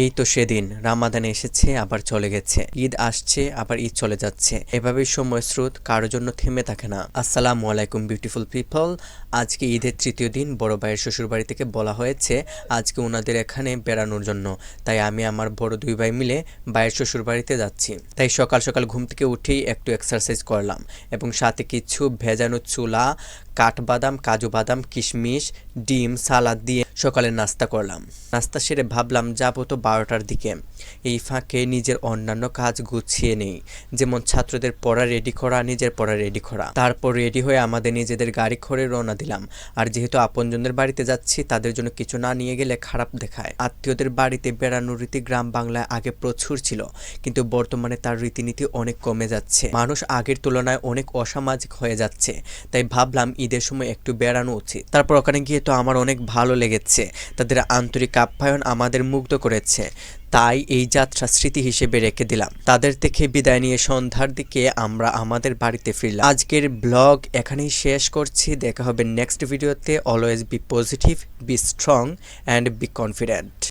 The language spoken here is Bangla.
এই তো সেদিন রামাদান এসেছে আবার চলে গেছে, ঈদ আসছে আবার ঈদ চলে যাচ্ছে, এভাবেই সময় স্রোত কারোর জন্য থেমে থাকে না। আসসালামু আলাইকুম বিউটিফুল পিপল। আজকে ঈদের তৃতীয় দিন বড় ভাইয়ের শ্বশুর বাড়ি থেকে বলা হয়েছে আজকে ওনাদের এখানে বেড়ানোর জন্য। তাই আমি আমার বড় দুই ভাই মিলে ভাইয়ের শ্বশুর বাড়িতে যাচ্ছি। তাই সকাল সকাল ঘুম থেকে উঠেই একটু এক্সারসাইজ করলাম এবং সাথে কিছু ভেজানো চুলা, কাঠবাদাম, কাজু বাদাম, কিশমিশ, ডিম, সালাদ দিয়ে সকালে নাস্তা করলাম। নাস্তা সেরে ভাবলাম যাবো তো 12টার দিকে। এই ফাঁকে নিজের অন্যান্য কাজ গুছিয়ে নেই, যেমন ছাত্রদের পড়া রেডি করা, নিজের পড়া রেডি করা। তারপর রেডি হয়ে আমাদের নিজেদের গাড়ি করে রওনা দিলাম। আর যেহেতু আপনজনদের বাড়িতে যাচ্ছি, তাদের জন্য কিছু না নিয়ে গেলে খারাপ দেখায়। আত্মীয়দের বাড়িতে বেড়ানোর রীতি গ্রাম বাংলায় আগে প্রচুর ছিল, কিন্তু বর্তমানে তার রীতিনীতি অনেক কমে যাচ্ছে। মানুষ আগের তুলনায় অনেক অসামাজিক হয়ে যাচ্ছে। তাই ভাবলাম ঈদের সময় একটু বেড়ানো উচিত। তারপর ওখানে গিয়ে তো আমার অনেক ভালো লেগেছে। তাদের আন্তরিক আপ্যায়ন আমাদের মুগ্ধ করেছে। তাই এই যাত্রা স্মৃতি হিসেবে রেখে দিলাম। তাদের থেকে বিদায় নিয়ে সন্ধ্যার দিকে আমরা আমাদের বাড়িতে ফিরলাম। আজকের ব্লগ এখানেই শেষ করছি। দেখা হবে নেক্সট ভিডিওতে। Always be positive, be strong and be confident.